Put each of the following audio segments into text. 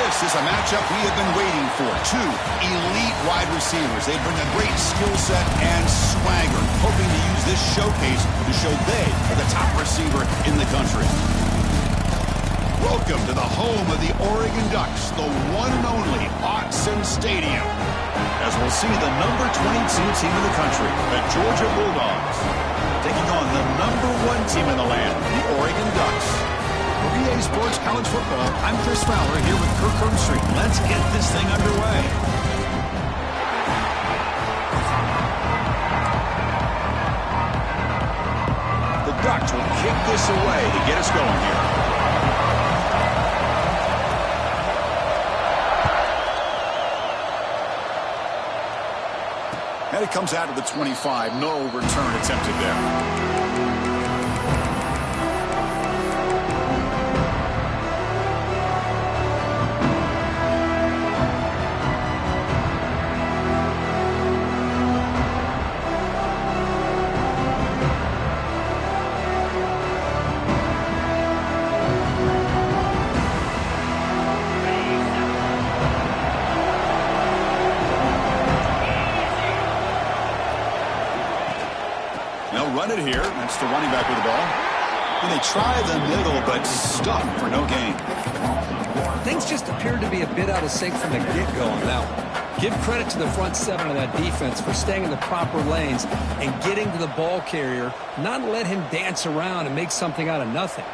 This is a matchup we have been waiting for. Two elite wide receivers. They bring a great skill set and swagger, hoping to use this showcase to show they are the top receiver in the country. Welcome to the home of the Oregon Ducks, the one and only Autzen Stadium. As we'll see the number 22 team in the country, the Georgia Bulldogs, taking on the number 1 team in the land, the Oregon Ducks. For UGA Sports College Football, I'm Chris Fowler here with Kirk Herbstreit. Let's get this thing underway. The Ducks will kick this away to get us going here. And it comes out of the 25. No return attempted there. Run it here. That's the running back with the ball. And they try the middle, but stuck for no gain. Things just appeared to be a bit out of sync from the get-go on that one. Give credit to the front seven of that defense for staying in the proper lanes and getting to the ball carrier, not let him dance around and make something out of nothing.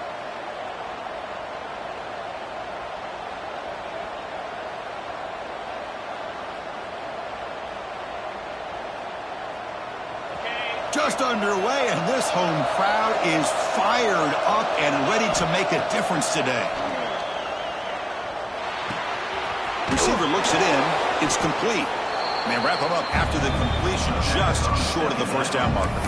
Just underway, and this home crowd is fired up and ready to make a difference today. Receiver looks it in. It's complete. And they wrap him up after the completion, just short of the first down marker.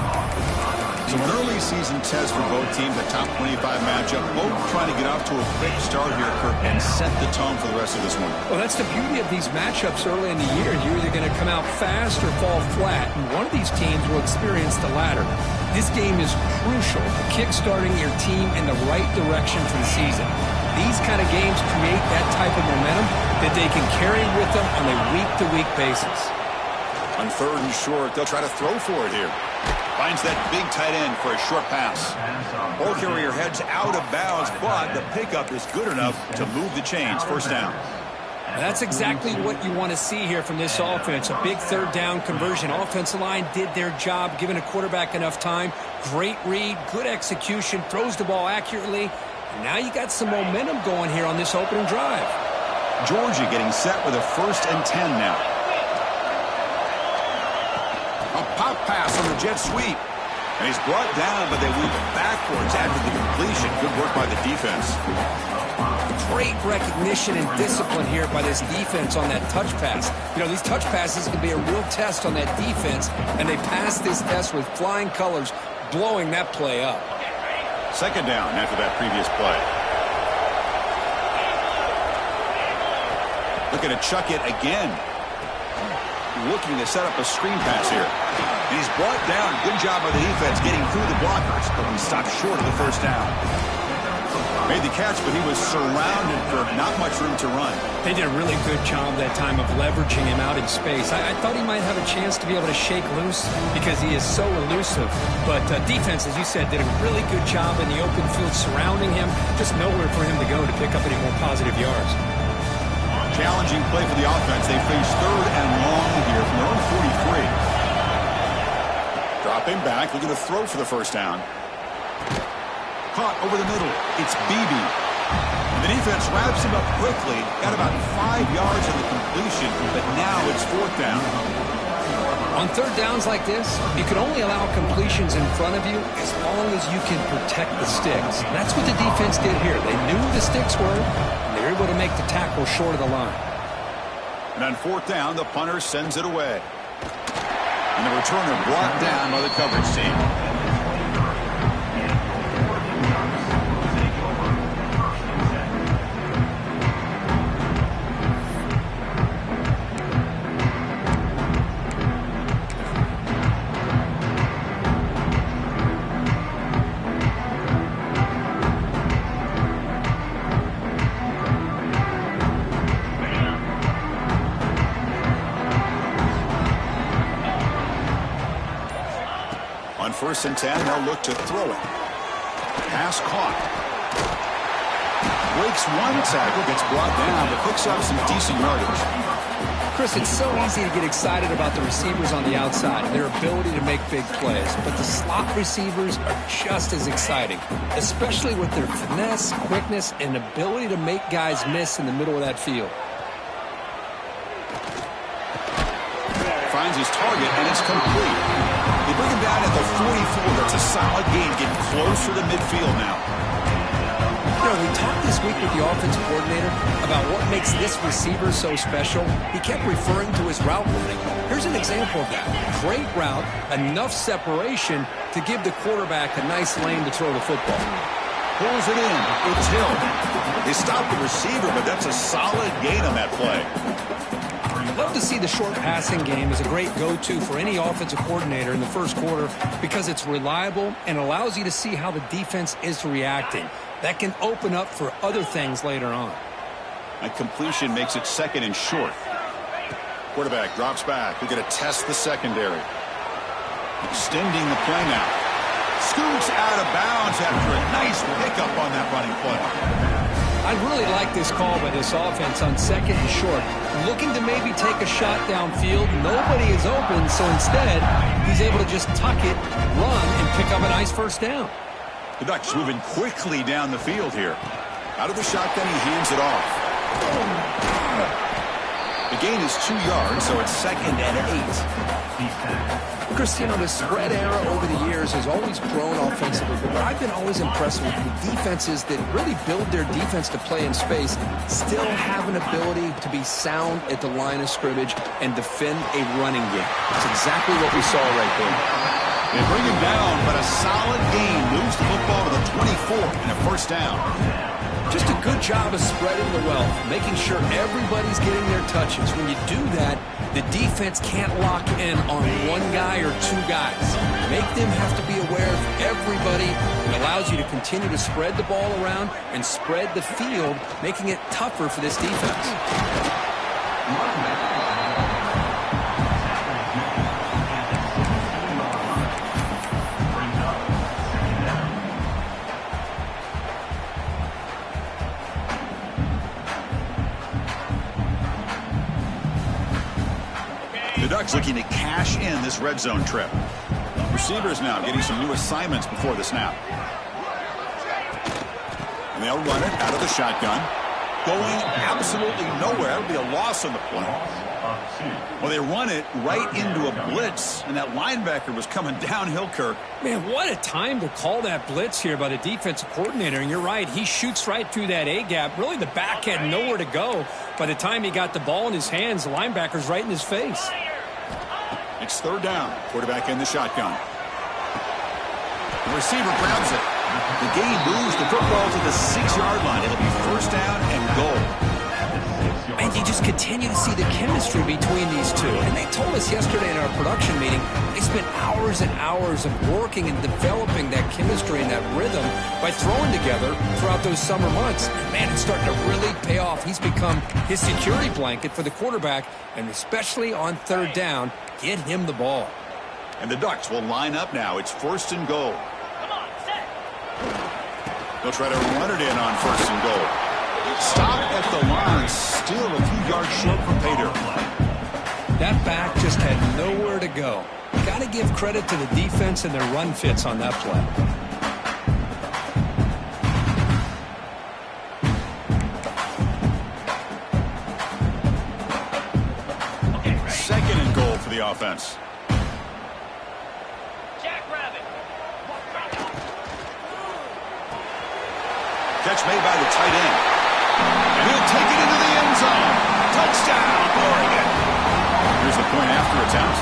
So an early season test for both teams, a top 25 matchup. Both trying to get off to a quick start here, Kirk, and set the tone for the rest of this one. Well, that's the beauty of these matchups early in the year. You're either going to come out fast or fall flat, and one of these teams will experience the latter. This game is crucial for kick-starting your team in the right direction for the season. These kind of games create that type of momentum that they can carry with them on a week-to-week basis. On third and short, they'll try to throw for it here. Finds that big tight end for a short pass. Ball carrier heads out of bounds, but the pickup is good enough to move the chains. First down. That's exactly what you want to see here from this offense. A big third down conversion. Offensive line did their job, giving a quarterback enough time. Great read, good execution, throws the ball accurately. And now you got some momentum going here on this opening drive. Georgia getting set with a 1st and 10 now. A pop pass on the jet sweep. And he's brought down, but they went backwards after the completion. Good work by the defense. Great recognition and discipline here by this defense on that touch pass. You know, these touch passes can be a real test on that defense, and they passed this test with flying colors, blowing that play up. Second down after that previous play. Looking to chuck it again. Looking to set up a screen pass here. And he's brought down. Good job by the defense getting through the blockers, but he stopped short of the first down. Made the catch, but he was surrounded for not much room to run. They did a really good job that time of leveraging him out in space. I thought he might have a chance to be able to shake loose because he is so elusive. But defense, as you said, did a really good job in the open field surrounding him. Just nowhere for him to go to pick up any more positive yards. Challenging play for the offense. They face third and long here from their own 43. Dropping back, looking to throw for the first down. Caught over the middle. It's Beebe. And the defense wraps him up quickly. Got about 5 yards on the completion, but now it's 4th down. On third downs like this, you can only allow completions in front of you as long as you can protect the sticks. And that's what the defense did here. They knew the sticks were, and they were able to make the tackle short of the line. And on 4th down, the punter sends it away. And the returner brought down by the coverage team. On 1st and 10, they'll look to throw it. Pass caught. Breaks one tackle, gets brought down, but picks up some decent yardage. Chris, it's so easy to get excited about the receivers on the outside and their ability to make big plays, but the slot receivers are just as exciting, especially with their finesse, quickness, and ability to make guys miss in the middle of that field. Finds his target, and it's complete. They bring him down at the 44. That's a solid gain, getting closer to midfield now. You know, we talked this week with the offensive coordinator about what makes this receiver so special. He kept referring to his route running. Here's an example of that. Great route, enough separation to give the quarterback a nice lane to throw the football. Pulls it in. It's Hill. They stop the receiver, but that's a solid gain on that play. Love to see the short passing game as a great go-to for any offensive coordinator in the first quarter because it's reliable and allows you to see how the defense is reacting. That can open up for other things later on. A completion makes it 2nd and short. Quarterback drops back. We're going to test the secondary. Extending the play now. Scoots out of bounds after a nice pickup on that running play. I really like this call by this offense on 2nd and short. Looking to maybe take a shot downfield. Nobody is open, so instead, he's able to just tuck it, run, and pick up a nice first down. The Ducks moving quickly down the field here. Out of the shotgun, he hands it off. The gain is 2 yards, so it's 2nd and 8. Chris, you know, the spread era over the years has always grown offensively, but I've been always impressed with the defenses that really build their defense to play in space, still have an ability to be sound at the line of scrimmage and defend a running game. That's exactly what we saw right there. They bring him down, but a solid gain moves the football to the 24 and a first down. Just a good job of spreading the wealth, making sure everybody's getting their touches. When you do that, the defense can't lock in on one guy or 2 guys. Make them have to be aware of everybody. It allows you to continue to spread the ball around and spread the field, making it tougher for this defense. The Ducks looking to cash in this red zone trip. Receivers now getting some new assignments before the snap. And they'll run it out of the shotgun. Going absolutely nowhere. That'll be a loss on the play. Well, they run it right into a blitz, and that linebacker was coming downhill, Kirk. Man, what a time to call that blitz here by the defensive coordinator. And you're right, he shoots right through that A-gap. Really, the back had nowhere to go. By the time he got the ball in his hands, the linebacker's right in his face. It's 3rd down. Quarterback in the shotgun. The receiver grabs it. The gain moves the football to the 6-yard line. It'll be 1st down and goal. And you just continue to see the chemistry between these two. And they told us yesterday in our production meeting, they spent hours and hours of working and developing that chemistry and that rhythm by throwing together throughout those summer months. And man, it's starting to really pay off. He's become his security blanket for the quarterback, and especially on 3rd down, get him the ball. And the Ducks will line up now. It's 1st and goal. They'll try to run it in on 1st and goal. Stop at the line, still a few yards short from pay dirt. That back just had nowhere to go. Got to give credit to the defense and their run fits on that play. 2nd and goal for the offense. Catch made by the tight end. And he'll take it into the end zone. Touchdown, Oregon. Here's the point after attempt.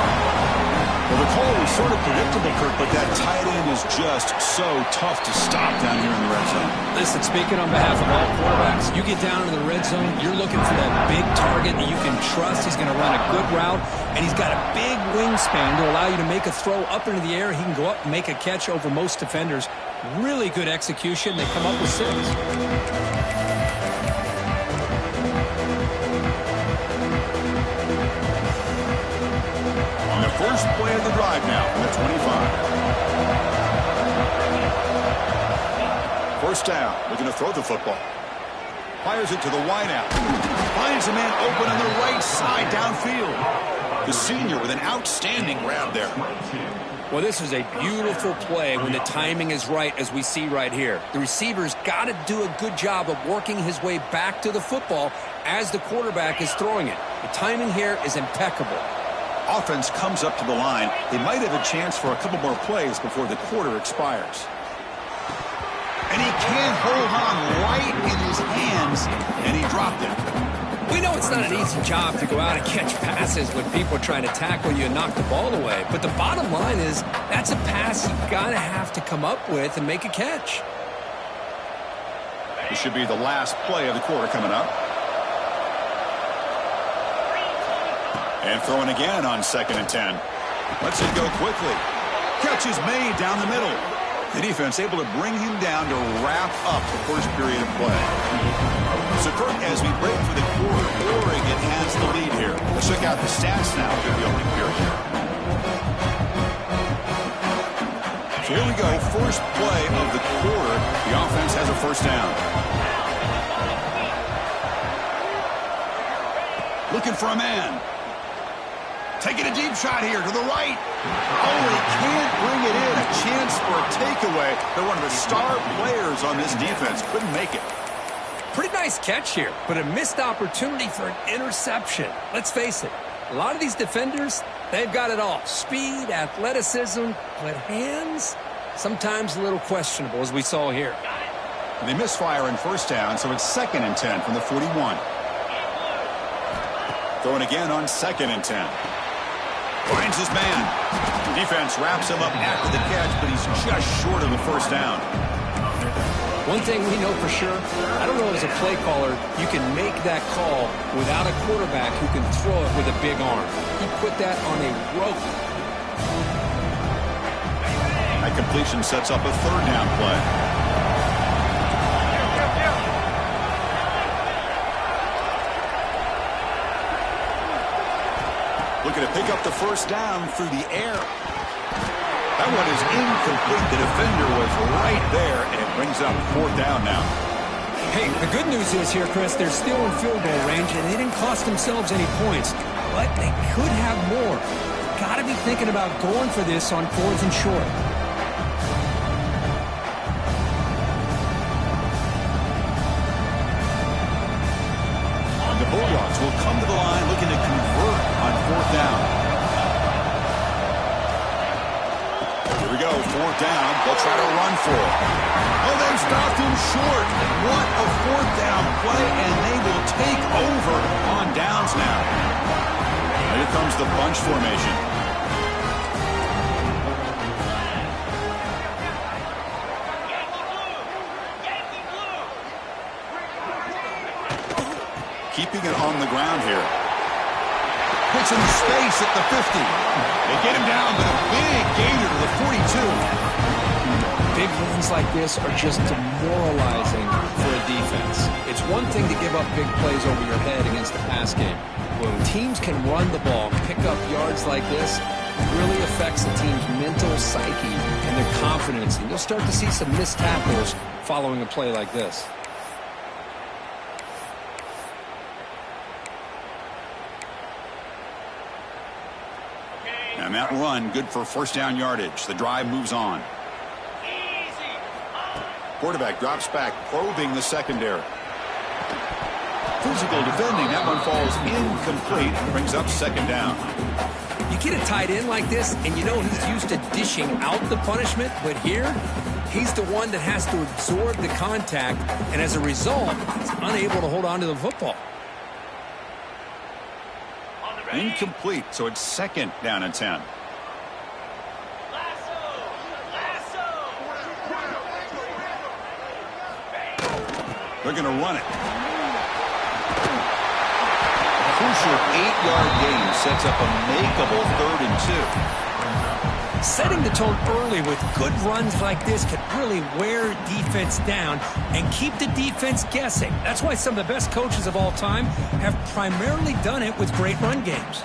Well, the call was sort of predictable, Kirk, but that tight end is just so tough to stop down here in the red zone. Listen, speaking on behalf of all quarterbacks, you get down into the red zone, you're looking for that big target that you can trust. He's going to run a good route, and he's got a big wingspan to allow you to make a throw up into the air. He can go up and make a catch over most defenders. Really good execution. They come up with 6. On the first play of the drive now from the 25. first down. Looking to throw the football. Fires it to the wideout. Finds a man open on the right side downfield. The senior with an outstanding grab there. Well, this is a beautiful play when the timing is right, as we see right here. The receiver's got to do a good job of working his way back to the football as the quarterback is throwing it. The timing here is impeccable. Offense comes up to the line. They might have a chance for a couple more plays before the quarter expires. And he can't hold on right in his hands, and he dropped it. We know it's not an easy job to go out and catch passes when people are trying to tackle you and knock the ball away. But the bottom line is that's a pass you got to have to come up with and make a catch. This should be the last play of the quarter coming up. And throwing again on 2nd and 10. Lets it go quickly. Catch is made down the middle. The defense able to bring him down to wrap up the first period of play. So, Kirk, as we break for the quarter, Oregon has the lead here. Let's check out the stats now for the opening period. So here we go. First play of the quarter. The offense has a first down. Looking for a man. Taking a deep shot here to the right. Oh, he can't bring it in. A chance for a takeaway. They're one of the star players on this defense. Couldn't make it. Pretty nice catch here, but a missed opportunity for an interception. Let's face it, a lot of these defenders, they've got it all. Speed, athleticism, but hands, sometimes a little questionable, as we saw here. And they misfire in first down, so it's 2nd and 10 from the 41. Throwing again on 2nd and 10. Finds his man. The defense wraps him up after the catch, but he's just short of the first down. One thing we know for sure, I don't know as a play caller, you can make that call without a quarterback who can throw it with a big arm. He put that on a rope. That completion sets up a 3rd down play. Looking to pick up the first down through the air. That one is incomplete. The defender was right there, and it brings up 4th down now. Hey, the good news is here, Chris, they're still in field goal range, and they didn't cost themselves any points, but they could have more. Got to be thinking about going for this on 4th and short. And the Bulldogs will come to the line looking to convert on 4th down. Here we go, 4th down. They'll try to run for it. Oh, they've stopped him short. What a 4th down play, and they will take over on downs now. Here comes the bunch formation. Keeping it on the ground here. Puts him in space at the 50. They get him down, but a big gainer to the 42. Big runs like this are just demoralizing for a defense. It's one thing to give up big plays over your head against the pass game. When teams can run the ball, pick up yards like this, it really affects the team's mental psyche and their confidence. And you'll start to see some missed tackles following a play like this. And that run, good for first down yardage. The drive moves on. Quarterback drops back, probing the secondary. Physical defending. That one falls incomplete. Brings up 2nd down. You get a tight end like this, and you know he's used to dishing out the punishment, but here, he's the one that has to absorb the contact, and as a result, he's unable to hold on to the football. Incomplete, so it's 2nd down and 10. They're going to run it. A crucial 8-yard gain sets up a makeable 3rd and 2. Setting the tone early with good runs like this can really wear defense down and keep the defense guessing. That's why some of the best coaches of all time have primarily done it with great run games.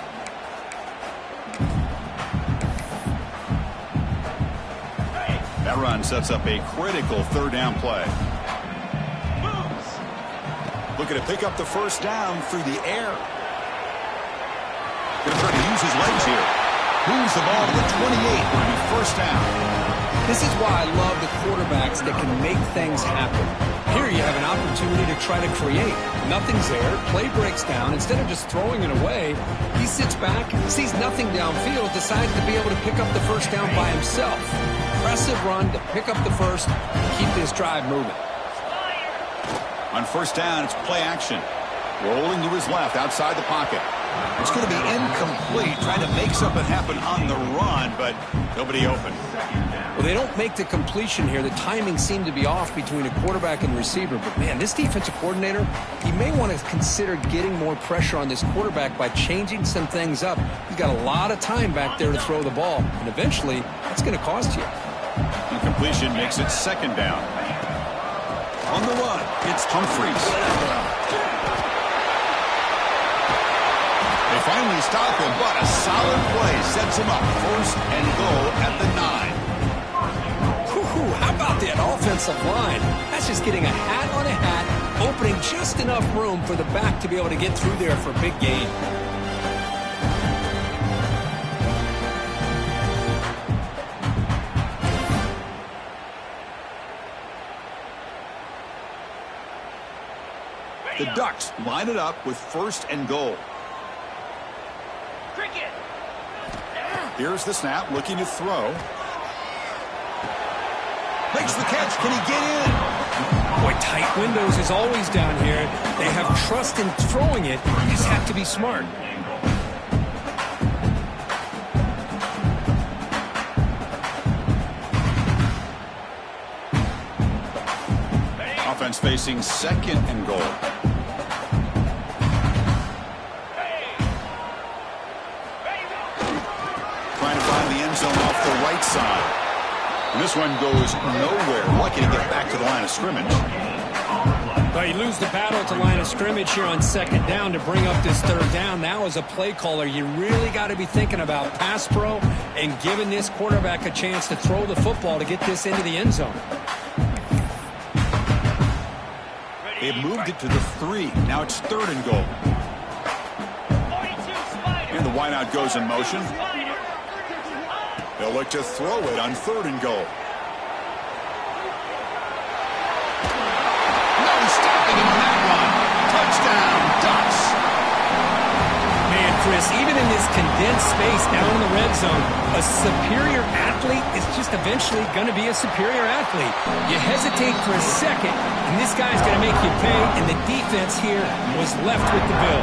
That run sets up a critical 3rd down play. Looking to pick up the first down through the air. Going to try to use his legs here. Moves the ball to the 28. Will be first down. This is why I love the quarterbacks that can make things happen. Here you have an opportunity to try to create. Nothing's there. Play breaks down. Instead of just throwing it away, he sits back, sees nothing downfield, decides to be able to pick up the first down by himself. Impressive run to pick up the first, keep this drive moving. On first down, it's play action. Rolling to his left, outside the pocket. It's going to be incomplete, trying to make something happen on the run, but nobody open. Well, they don't make the completion here. The timing seemed to be off between a quarterback and receiver. But, man, this defensive coordinator, he may want to consider getting more pressure on this quarterback by changing some things up. He's got a lot of time back there to throw the ball, and eventually that's going to cost you. Incompletion makes it second down. On the run, it's Humphreys. They finally stop him, but a solid play sets him up first and goal at the 9. How about that offensive line? That's just getting a hat on a hat, opening just enough room for the back to be able to get through there for a big gain. The Ducks line it up with first and goal. Here's the snap, looking to throw. Makes the catch. Can he get in? Boy, tight windows is always down here. They have trust in throwing it. You just have to be smart. Offense facing second and goal. Trying to find the end zone off the right side. And this one goes nowhere. Lucky to get back to the line of scrimmage. Well, you lose the battle at the line of scrimmage here on second down to bring up this third down. Now, as a play caller, you really got to be thinking about pass pro and giving this quarterback a chance to throw the football to get this into the end zone. They've moved it to the 3. Now it's third and goal. And the wideout goes in motion. They'll look to throw it on third and goal. No stopping him on that one. Touchdown, Ducks. Man, Chris, even in this condensed space down in the red zone, a superior athlete is just eventually going to be a superior athlete. You hesitate for a second, and this guy's going to make you pay, and the defense here was left with the bill.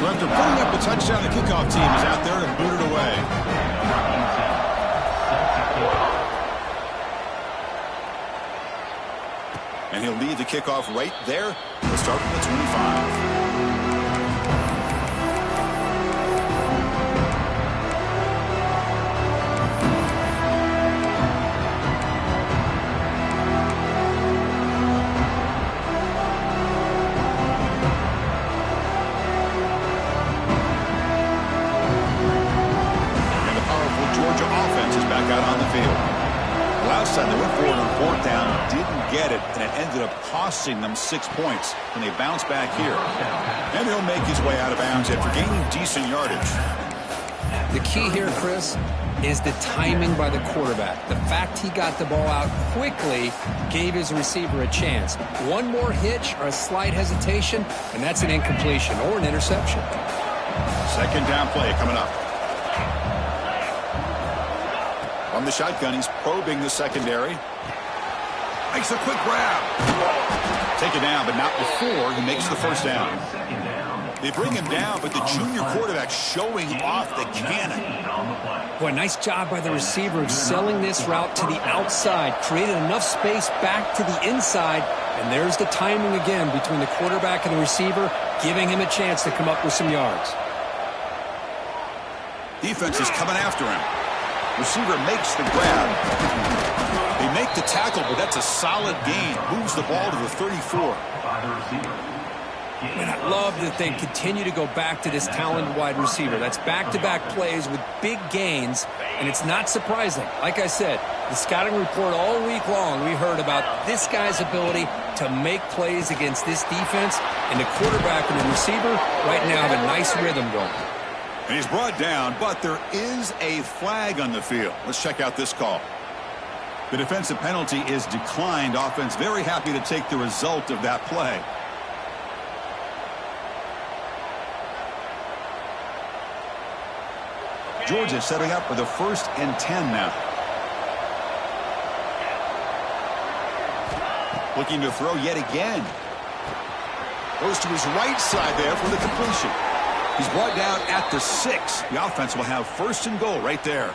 So after putting up a touchdown, the kickoff team is out there to boot it away. And he'll lead the kickoff right there. We'll start from the 25. And the powerful Georgia offense is back out on the field. Last time they went forward on fourth down, didn't get it, and it ended up costing them 6 points when they bounce back here. And he'll make his way out of bounds after gaining decent yardage. The key here, Chris, is the timing by the quarterback. The fact he got the ball out quickly gave his receiver a chance. One more hitch or a slight hesitation, and that's an incompletion or an interception. Second down play coming up. From the shotgun, he's probing the secondary. Makes a quick grab. Take it down, but not before he makes the first down. They bring him down, but the junior quarterback showing off the cannon. Boy, nice job by the receiver of selling this route to the outside. Created enough space back to the inside. And there's the timing again between the quarterback and the receiver, giving him a chance to come up with some yards. Defense is coming after him. Receiver makes the grab. They make the tackle, but that's a solid gain. Moves the ball to the 34. And I love that they continue to go back to this talented wide receiver. That's back-to-back plays with big gains, And it's not surprising. Like I said, the scouting report all week long, we heard about this guy's ability to make plays against this defense. And the quarterback and the receiver right now have a nice rhythm going. And he's brought down, but there is a flag on the field. Let's check out this call. The defensive penalty is declined. Offense very happy to take the result of that play. Georgia setting up for the 1st and 10 now. Looking to throw yet again. Goes to his right side there for the completion. He's brought down at the 6. The offense will have 1st and goal right there.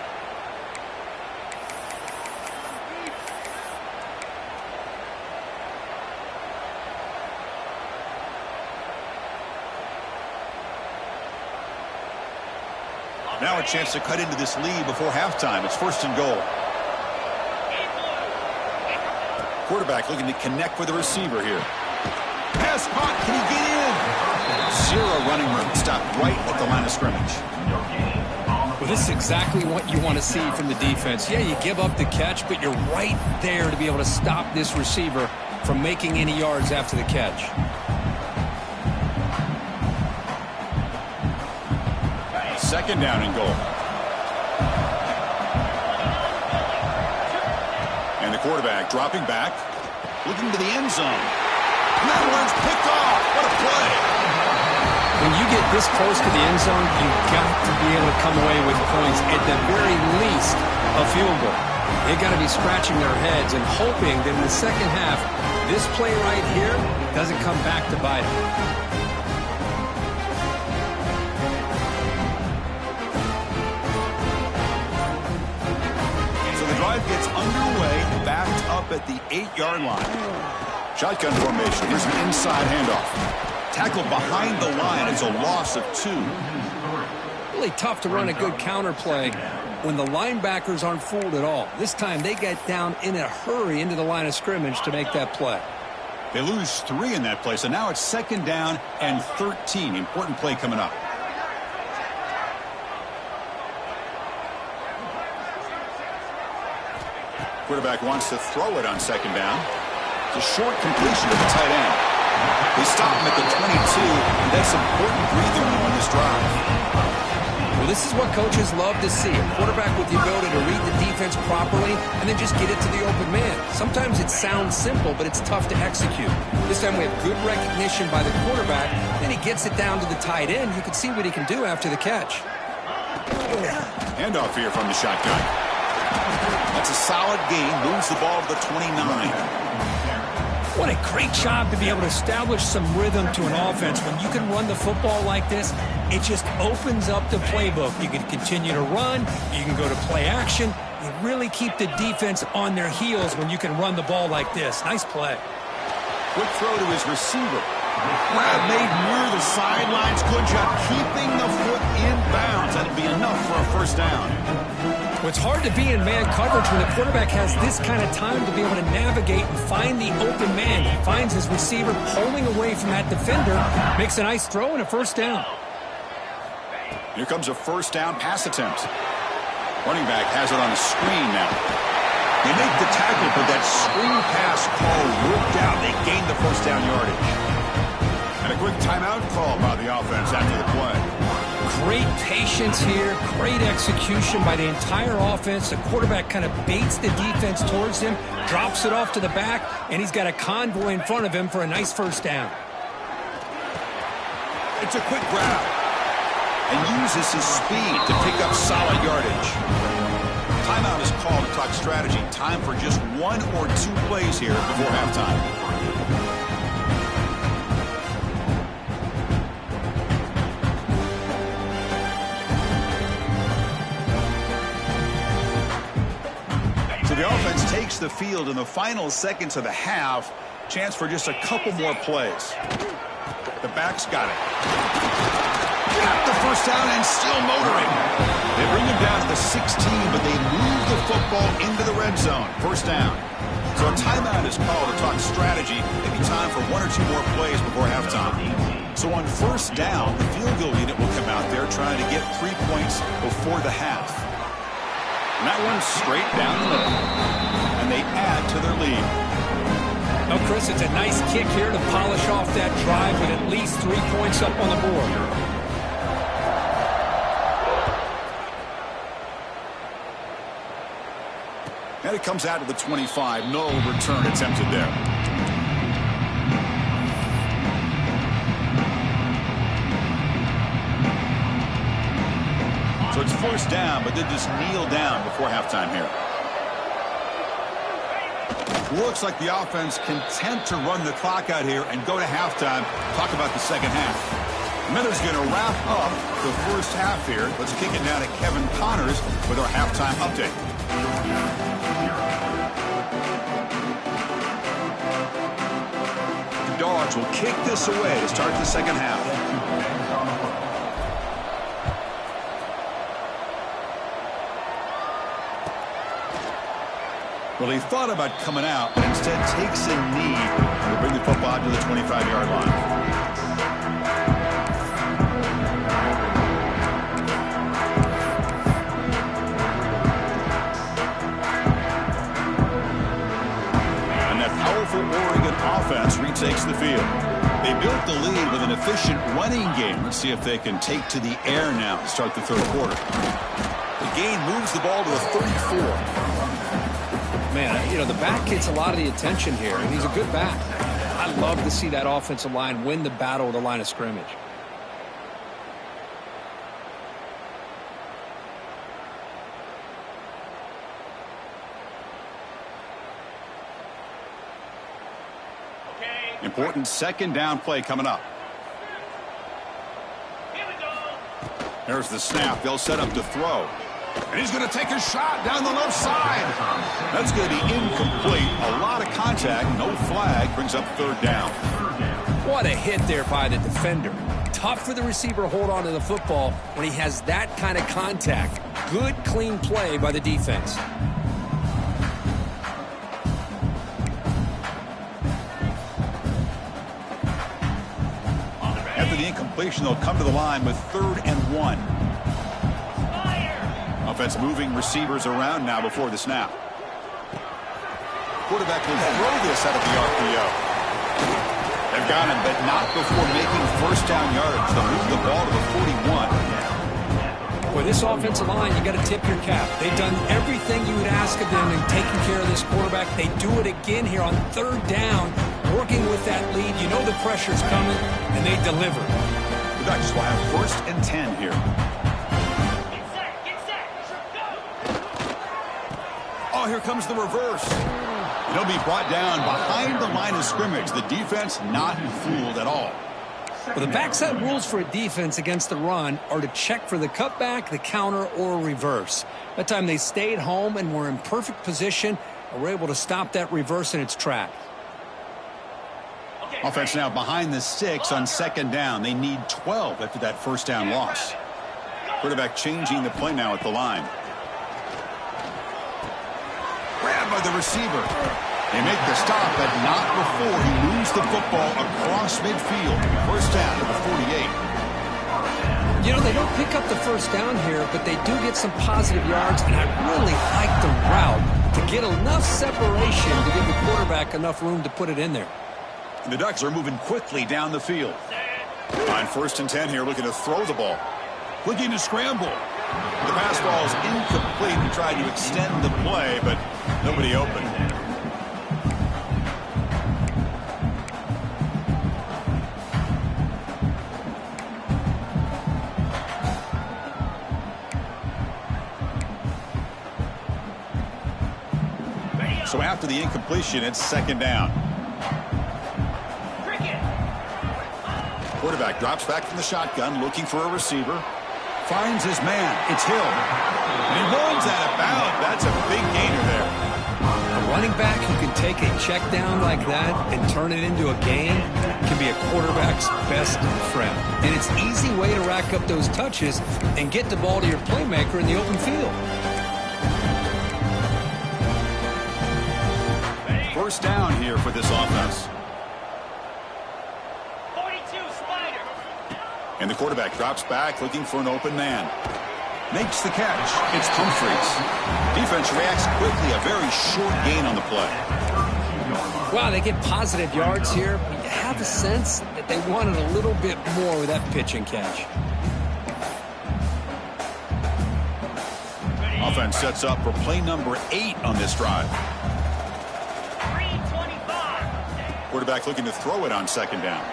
Now a chance to cut into this lead before halftime. It's 1st and goal. Quarterback looking to connect with the receiver here. Pass caught. Can he get in? 0 running room. Stopped right at the line of scrimmage. Well, this is exactly what you want to see from the defense. Yeah, you give up the catch, but you're right there to be able to stop this receiver from making any yards after the catch. Second down and goal. And the quarterback dropping back, looking to the end zone. And that one's picked off. What a play. When you get this close to the end zone, you've got to be able to come away with points, at the very least a field goal. They've got to be scratching their heads and hoping that in the second half, this play right here doesn't come back to bite them. Gets underway, backed up at the 8-yard line. Shotgun formation. Here's an inside handoff. Tackled behind the line. It's a loss of 2. Really tough to run a good counter play when the linebackers aren't fooled at all. This time they get down in a hurry into the line of scrimmage to make that play. They lose 3 in that play, so now it's 2nd down and 13. Important play coming up. Quarterback wants to throw it on 2nd down. It's a short completion to the tight end. They stop him at the 22, and that's important breathing room on this drive. Well, this is what coaches love to see. A quarterback with the ability to read the defense properly and then just get it to the open man. Sometimes it sounds simple, but it's tough to execute. This time we have good recognition by the quarterback. Then he gets it down to the tight end. You can see what he can do after the catch. Handoff here from the shotgun. That's a solid gain. Moves the ball to the 29. What a great job to be able to establish some rhythm to an offense. When you can run the football like this, it just opens up the playbook. You can continue to run. You can go to play action. You really keep the defense on their heels when you can run the ball like this. Nice play. Quick throw to his receiver. Grab made near the sidelines. Good job keeping the foot in bounds. That'll be enough for a 1st down. Well, it's hard to be in man coverage when the quarterback has this kind of time to be able to navigate and find the open man. He finds his receiver pulling away from that defender, makes a nice throw and a 1st down. Here comes a 1st down pass attempt. Running back has it on the screen now. They make the tackle, but that screen pass call worked out. They gained the 1st down yardage. And a quick timeout call by the offense after the play. Great patience here, great execution by the entire offense. The quarterback kind of baits the defense towards him, drops it off to the back, and he's got a convoy in front of him for a nice 1st down. It's a quick grab and uses his speed to pick up solid yardage. Timeout is called to talk strategy. Time for just 1 or 2 plays here before halftime. The offense takes the field in the final seconds of the half. Chance for just a couple more plays. The back's got it. Got the 1st down and still motoring. They bring him down to the 16, but they move the football into the red zone. 1st down. So a timeout is called to talk strategy. Maybe time for 1 or 2 more plays before halftime. So on 1st down, the field goal unit will come out there trying to get 3 points before the half. And that one's straight down the middle. And they add to their lead. Well, Chris, it's a nice kick here to polish off that drive with at least 3 points up on the board. And it comes out to the 25. No return attempted there. So it's first down, but they just kneel down before halftime here. Looks like the offense content to run the clock out here and go to halftime. Talk about the second half. Miller's going to wrap up the first half here. Let's kick it down to Kevin Connors with our halftime update. The Dogs will kick this away to start the second half. Well, he thought about coming out, but instead takes a knee to bring the football to the 25-yard line. And that powerful Oregon offense retakes the field. They built the lead with an efficient running game. Let's see if they can take to the air now to start the third quarter. The gain moves the ball to the 34. Man, you know, the back gets a lot of the attention here, and he's a good back. I love to see that offensive line win the battle at the line of scrimmage. Okay. Important second down play coming up. Here we go. There's the snap. They'll set up to throw. And he's going to take a shot down the left side. That's going to be incomplete. A lot of contact. No flag. Brings up third down. What a hit there by the defender. Tough for the receiver to hold on to the football when he has that kind of contact. Good, clean play by the defense. After the incompletion, they'll come to the line with 3rd and 1. Offense moving receivers around now before the snap. Quarterback will throw this out of the RPO. They've got him, but not before making first down yards. They'll move the ball to the 41. For this offensive line, you got to tip your cap. They've done everything you would ask of them in taking care of this quarterback. They do it again here on 3rd down, working with that lead. You know the pressure's coming, and they deliver. The Ducks will have 1st and 10 here. Oh, here comes the reverse. He'll be brought down behind the line of scrimmage. The defense not fooled at all. Well, the backside rules for a defense against the run are to check for the cutback, the counter, or reverse. That time they stayed home and were in perfect position and were able to stop that reverse in its track. Offense now behind the 6 on 2nd down. They need 12 after that first down loss. Quarterback changing the play now at the line. Grabbed by the receiver. They make the stop, but not before he moves the football across midfield. First down to the 48. You know, they don't pick up the first down here, but they do get some positive yards, and I really like the route to get enough separation to give the quarterback enough room to put it in there. And the Ducks are moving quickly down the field. On 1st and 10 here, looking to throw the ball. Looking to scramble. The pass ball is incomplete. He tried to extend the play, but nobody open. So after the incompletion, it's 2nd down. Quarterback drops back from the shotgun, looking for a receiver. Finds his man. It's Hill. And he runs out of bounds. That's a big gainer there. A running back who can take a check down like that and turn it into a gain can be a quarterback's best friend. And it's an easy way to rack up those touches and get the ball to your playmaker in the open field. First down here for this offense. And the quarterback drops back looking for an open man. Makes the catch. It's Humphries. Defense reacts quickly. A very short gain on the play. Wow, they get positive yards here. But you have a sense that they wanted a little bit more with that pitch and catch. Offense sets up for play number 8 on this drive. Quarterback looking to throw it on second down.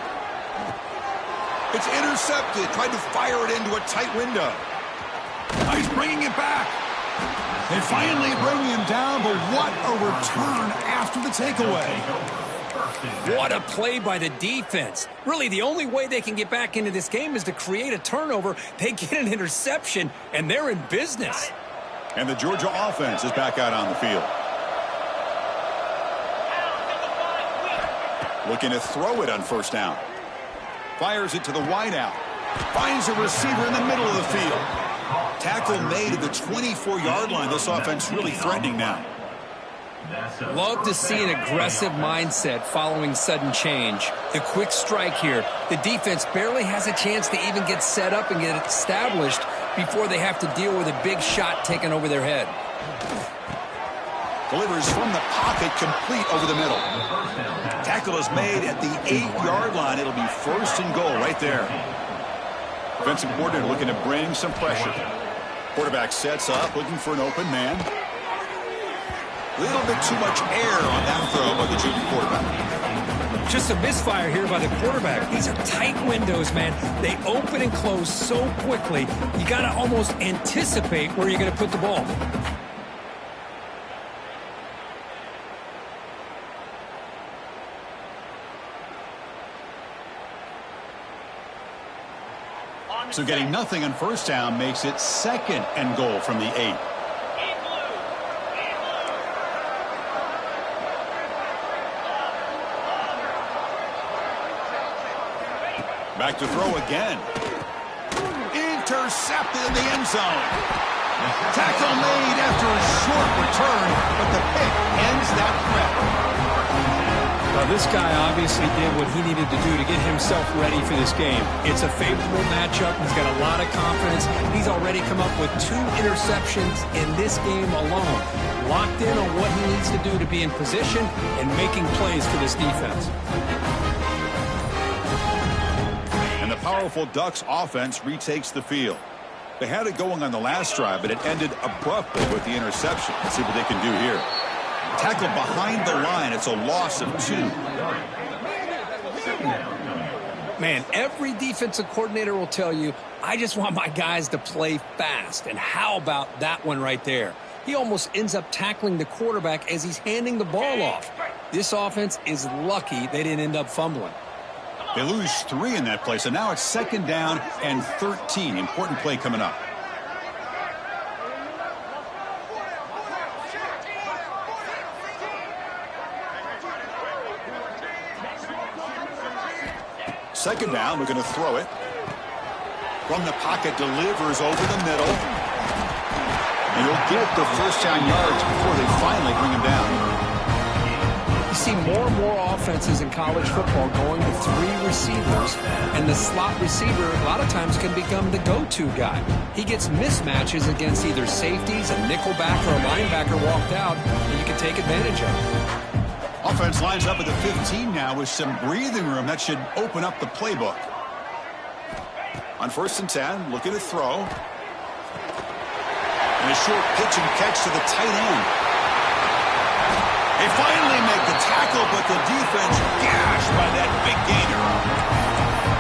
It's intercepted. Tried to fire it into a tight window. Now he's bringing it back. They finally bring him down, but what a return after the takeaway. What a play by the defense. Really, the only way they can get back into this game is to create a turnover. They get an interception, and they're in business. And the Georgia offense is back out on the field. Looking to throw it on first down. Fires it to the wideout. Finds a receiver in the middle of the field. Tackle made at the 24-yard line. This offense really threatening now. Love to see an aggressive mindset following sudden change. The quick strike here. The defense barely has a chance to even get set up and get established before they have to deal with a big shot taken over their head. Delivers from the pocket, complete over the middle. Tackle is made at the 8-yard line. It'll be first and goal right there. Defensive coordinator looking to bring some pressure. Quarterback sets up, looking for an open man. A little bit too much air on that throw by the junior quarterback. Just a misfire here by the quarterback. These are tight windows, man. They open and close so quickly. You got to almost anticipate where you're going to put the ball. So getting nothing on first down makes it second and goal from the 8. Back to throw again. Intercepted in the end zone. Tackle made after a short return, but the pick ends that threat. Well, this guy obviously did what he needed to do to get himself ready for this game. It's a favorable matchup. He's got a lot of confidence. He's already come up with 2 interceptions in this game alone. Locked in on what he needs to do to be in position and making plays for this defense. And the powerful Ducks offense retakes the field. They had it going on the last drive, but it ended abruptly with the interception. Let's see what they can do here. Tackle behind the line. It's a loss of 2. Man, every defensive coordinator will tell you, I just want my guys to play fast. And how about that one right there? He almost ends up tackling the quarterback as he's handing the ball off. This offense is lucky they didn't end up fumbling. They lose 3 in that play, so now it's second down and 13. Important play coming up. Second down, we're going to throw it. From the pocket, delivers over the middle. And he'll get the first down yards before they finally bring him down. You see more and more offenses in college football going to 3 receivers, and the slot receiver a lot of times can become the go-to guy. He gets mismatches against either safeties, a nickelback, or a linebacker walked out, and you can take advantage of it. Offense lines up at the 15 now with some breathing room. That should open up the playbook. On first and 10, looking to throw. And a short pitch and catch to the tight end. They finally make the tackle, but the defense gashed by that big gainer.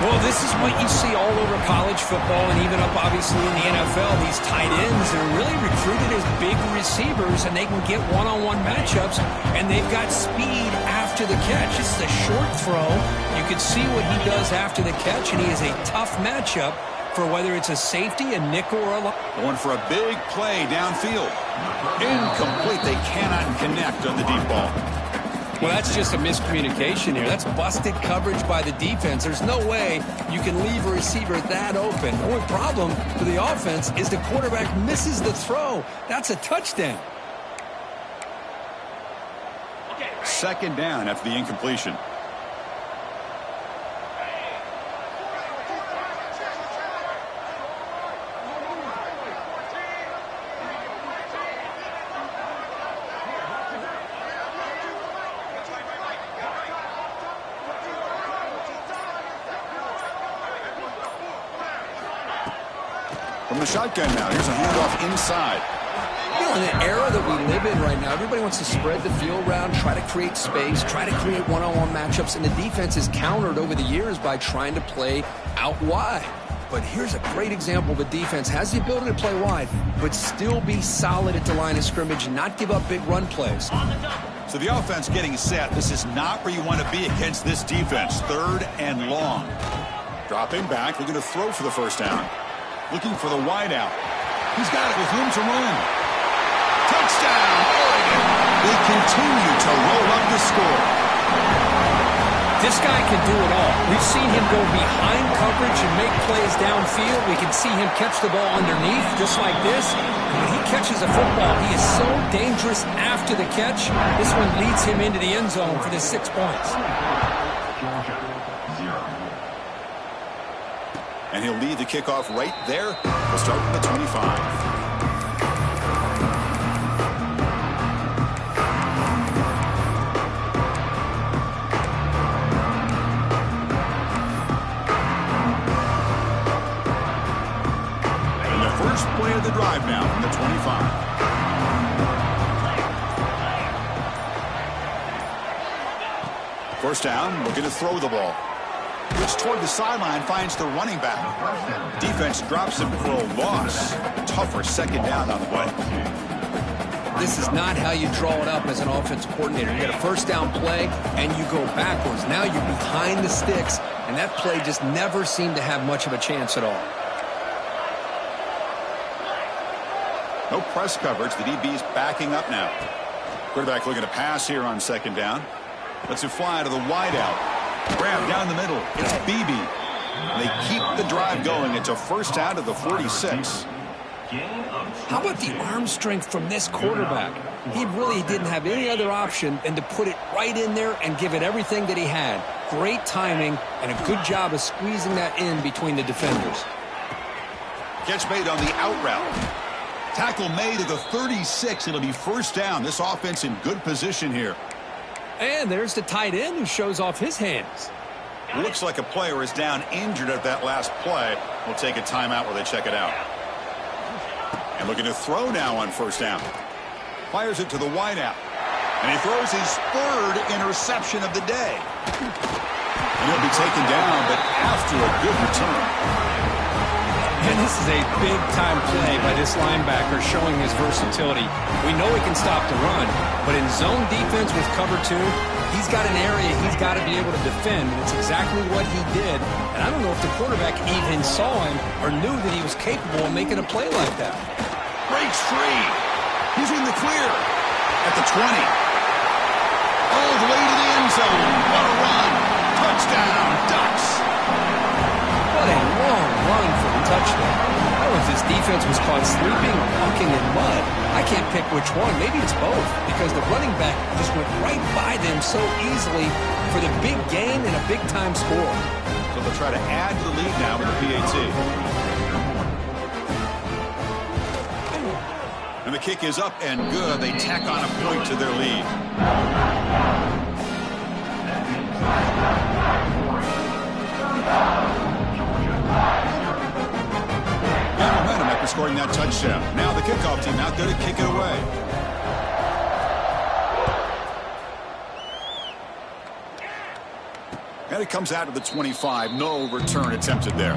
Well, this is what you see all over college football and even up, obviously, in the NFL. These tight ends are really recruited as big receivers, and they can get one-on-one matchups, and they've got speed after the catch. This is a short throw. You can see what he does after the catch, and he is a tough matchup for whether it's a safety, a nickel, or a line. Going for a big play downfield. Incomplete. They cannot connect on the deep ball. Well, that's just a miscommunication here. That's busted coverage by the defense. There's no way you can leave a receiver that open. The only problem for the offense is the quarterback misses the throw. That's a touchdown. Second down after the incompletion. From the shotgun now, here's a handoff inside. You know, in the era that we live in right now, everybody wants to spread the field around, try to create space, try to create one-on-one matchups, and the defense is countered over the years by trying to play out wide. But here's a great example. The defense has the ability to play wide, but still be solid at the line of scrimmage and not give up big run plays. So the offense getting set. This is not where you want to be against this defense. 3rd and long. Dropping back, looking to throw for the first down. Looking for the wide out. He's got it with room to run. Touchdown, Oregon. They continue to roll up the score. This guy can do it all. We've seen him go behind coverage and make plays downfield. We can see him catch the ball underneath just like this. And when he catches a football, he is so dangerous after the catch. This one leads him into the end zone for the 6 points. And he'll lead the kickoff right there. We'll start with the 25. First play of the drive now from the 25. First down, looking to throw the ball. Which toward the sideline finds the running back. Defense drops him for a loss. Tougher second down on the way. This is not how you draw it up as an offensive coordinator. You get a first down play and you go backwards. Now you're behind the sticks, and that play just never seemed to have much of a chance at all. No press coverage. The DB's backing up now. Quarterback looking to pass here on second down. Lets it fly to the wide out. Grab down the middle. It's BB. They keep the drive going. It's a first down to the 46. How about the arm strength from this quarterback? He really didn't have any other option than to put it right in there and give it everything that he had. Great timing and a good job of squeezing that in between the defenders. Catch made on the out route. Tackle made at the 36. It'll be first down. This offense in good position here. And there's the tight end who shows off his hands. Looks like a player is down injured at that last play. We'll take a timeout while they check it out. And looking to throw now on first down. Fires it to the wideout. And he throws his 3rd interception of the day. And he'll be taken down, but after a good return. And this is a big-time play by this linebacker showing his versatility. We know he can stop the run, but in zone defense with cover 2, he's got an area he's got to be able to defend, and it's exactly what he did. And I don't know if the quarterback even saw him or knew that he was capable of making a play like that. Breaks free. He's in the clear at the 20. All the way to the end zone. What a run. Touchdown, Ducks. What a long run for the touchdown. I don't know if this defense was caught sleeping or walking in mud. I can't pick which one. Maybe it's both, because the running back just went right by them so easily for the big gain and a big-time score. So they'll try to add to the lead now with the PAT. And the kick is up and good. They tack on a point to their lead. Got momentum after scoring that touchdown. Now the kickoff team out there to kick it away. And it comes out to the 25. No return attempted there.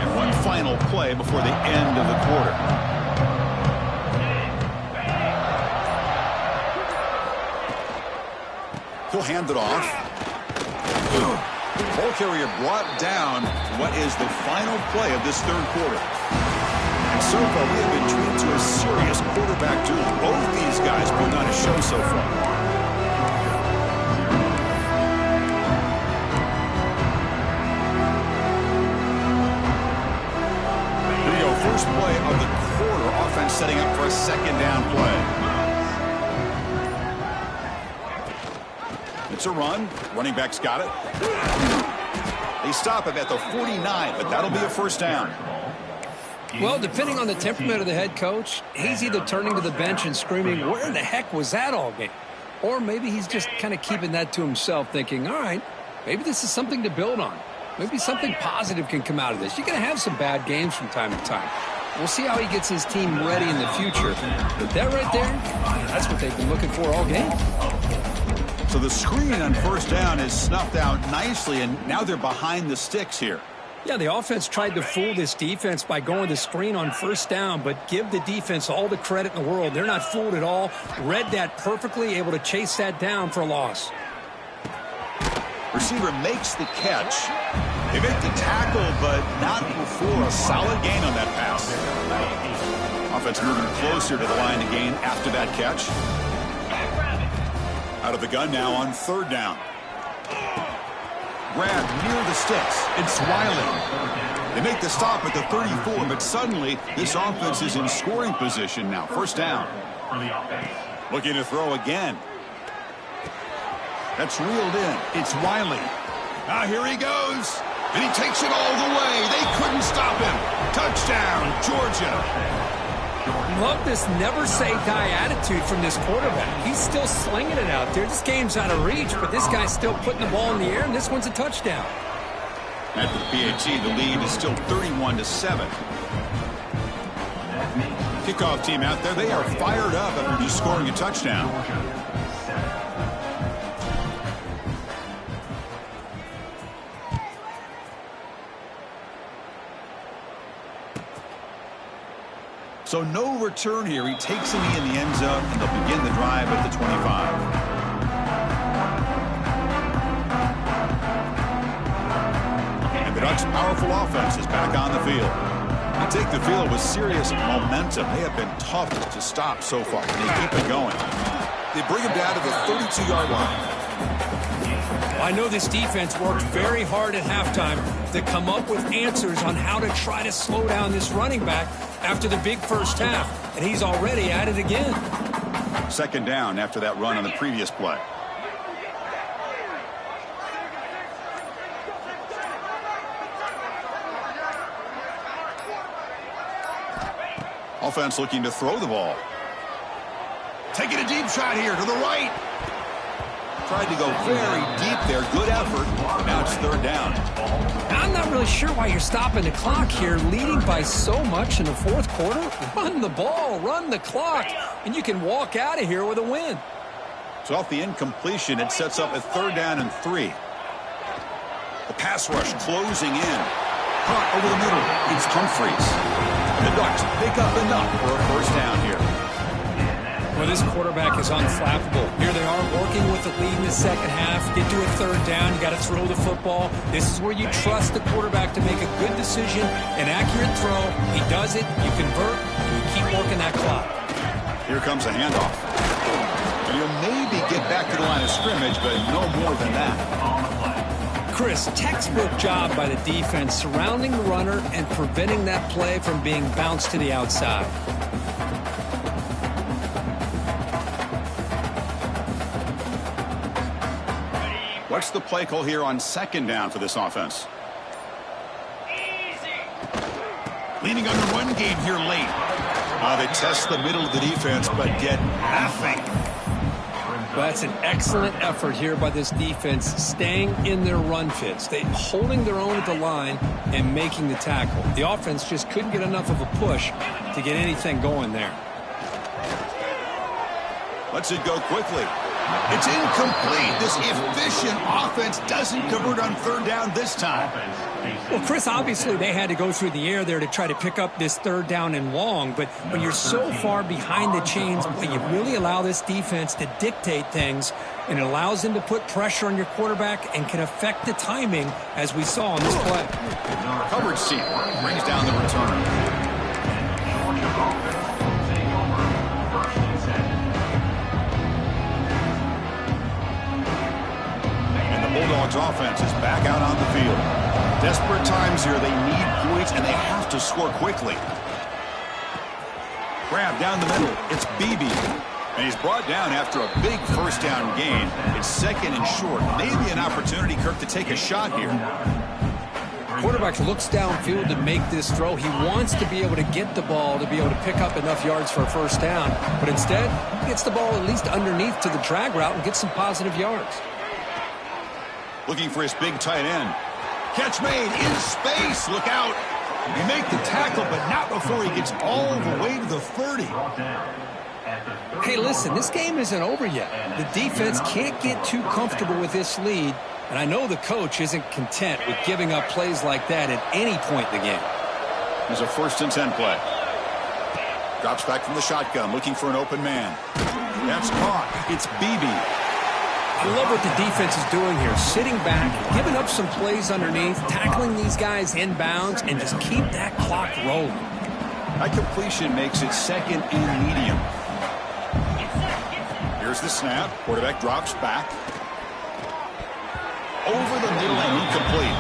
And one final play before the end of the quarter. He'll hand it off. Ball carrier brought down what is the final play of this third quarter. And so far, we have been treated to a serious quarterback duel. Both these guys putting on a show so far. Here we go. First play of the quarter. Offense setting up for a second down play. It's a run. Running back's got it. They stop him at the 49, but that'll be a first down. Well, depending on the temperament of the head coach, he's either turning to the bench and screaming, "Where the heck was that all game?" Or maybe he's just kind of keeping that to himself, thinking, all right, maybe this is something to build on. Maybe something positive can come out of this. You're going to have some bad games from time to time. We'll see how he gets his team ready in the future. But that right there, that's what they've been looking for all game. So the screen on first down is snuffed out nicely, and now they're behind the sticks here. Yeah, the offense tried to fool this defense by going to screen on first down, but give the defense all the credit in the world. They're not fooled at all. Read that perfectly, able to chase that down for a loss. Receiver makes the catch. They make the tackle, but not before a solid gain on that pass. Offense moving closer to the line to gain after that catch. Out of the gun now on third down. Grab near the sticks. It's Wiley. They make the stop at the 34, but suddenly this offense is in scoring position now. First down. Looking to throw again. That's reeled in. It's Wiley. Now here he goes. And he takes it all the way. They couldn't stop him. Touchdown, Georgia. Love this never-say-die attitude from this quarterback. He's still slinging it out there. This game's out of reach, but this guy's still putting the ball in the air, and this one's a touchdown. After the PAT, the lead is still 31-7. Kickoff team out there, they are fired up after just scoring a touchdown. So no return here. He takes a knee in the end zone, and they'll begin the drive at the 25. And the Ducks' powerful offense is back on the field. They take the field with serious momentum. They have been tough to stop so far. They keep it going. They bring him down to the 32-yard line. I know this defense worked very hard at halftime to come up with answers on how to try to slow down this running back after the big first half, and he's already at it again. Second down after that run on the previous play. Offense looking to throw the ball. Taking a deep shot here to the right. Tried to go very deep there. Good effort. Now it's third down. I'm not really sure why you're stopping the clock here, leading by so much in the fourth quarter. Run the ball, run the clock, and you can walk out of here with a win. So off the incompletion, it sets up a third down and 3. The pass rush closing in. Caught over the middle. It's Humphreys. The Ducks pick up enough for a first down here. Well, this quarterback is unflappable. Here they are working with the lead in the second half. Get to a third down. You got to throw the football. This is where you trust the quarterback to make a good decision, an accurate throw. He does it. You convert, and you keep working that clock. Here comes a handoff. And you'll maybe get back to the line of scrimmage, but no more than that. Chris, textbook job by the defense surrounding the runner and preventing that play from being bounced to the outside. What's the play call here on second down for this offense? Leaning on the run game here late. They test the middle of the defense, but get nothing. That's an excellent effort here by this defense, staying in their run fits. They holding their own at the line and making the tackle. The offense just couldn't get enough of a push to get anything going there. Lets it go quickly. It's incomplete. This efficient offense doesn't convert on third down this time. Well, Chris, obviously they had to go through the air there to try to pick up this third down and long, but when you're so far behind the chains, you really allow this defense to dictate things, and it allows them to put pressure on your quarterback and can affect the timing, as we saw on this play. Coverage team brings down the return. Bulldogs offense is back out on the field. Desperate times here. They need points, and they have to score quickly. Grab down the middle. It's Beebe. And he's brought down after a big first down gain. It's second and short. Maybe an opportunity, Kirk, to take a shot here. Quarterback looks downfield to make this throw. He wants to be able to get the ball to be able to pick up enough yards for a first down. But instead, he gets the ball at least underneath to the drag route and gets some positive yards. Looking for his big tight end. Catch made in space. Look out. You make the tackle, but not before he gets all the way to the 30. Hey, listen, this game isn't over yet. The defense can't get too comfortable with this lead, and I know the coach isn't content with giving up plays like that at any point in the game. There's a 1st and 10 play. Drops back from the shotgun, looking for an open man. That's caught. It's BB. I love what the defense is doing here, sitting back, giving up some plays underneath, tackling these guys inbounds, and just keep that clock rolling. That completion makes it 2nd and medium. Here's the snap. Quarterback drops back. Over the middle and incomplete.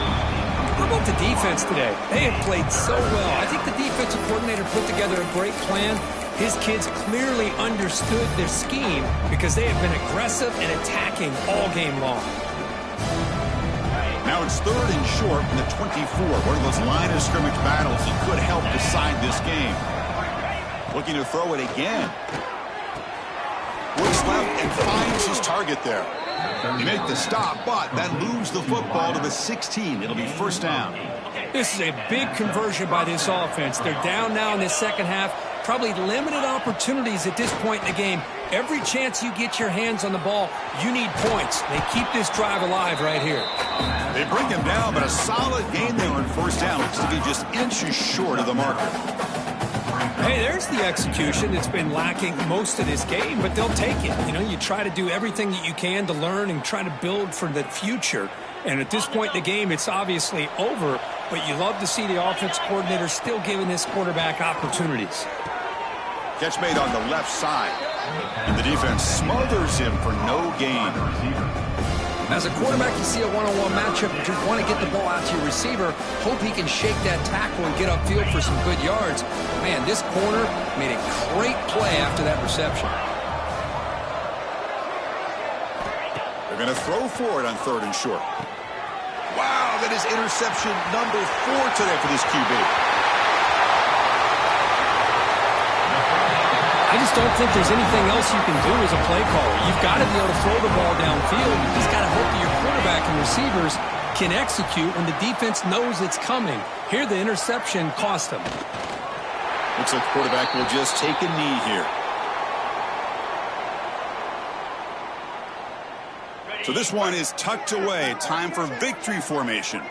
How about the defense today? They have played so well. I think the defensive coordinator put together a great plan. His kids clearly understood their scheme because they have been aggressive and attacking all game long. Now it's 3rd and short from the 24. One of those line of scrimmage battles that could help decide this game. Looking to throw it again. Looks left and finds his target there. They make the stop, but that moves the football to the 16. It'll be 1st down. This is a big conversion by this offense. They're down now in the second half. Probably limited opportunities at this point in the game. Every chance you get your hands on the ball, you need points. They keep this drive alive right here. They bring him down, but a solid gain there on 1st down. Looks to be just inches short of the marker. Hey, there's the execution. It's been lacking most of this game, but they'll take it. You know, you try to do everything that you can to learn and try to build for the future. And at this point in the game, it's obviously over, but you love to see the offense coordinator still giving this quarterback opportunities. Catch made on the left side. And the defense smothers him for no gain. As a quarterback, you see a one-on-one matchup. You want to get the ball out to your receiver. Hope he can shake that tackle and get upfield for some good yards. Man, this corner made a great play after that reception. They're going to throw for it on 3rd and short. Wow, that is interception number 4 today for this QB. I just don't think there's anything else you can do as a play caller. You've got to be able to throw the ball downfield. You just got to hope that your quarterback and receivers can execute when the defense knows it's coming. Here, the interception cost them. Looks like the quarterback will just take a knee here. So this one is tucked away. Time for victory formation.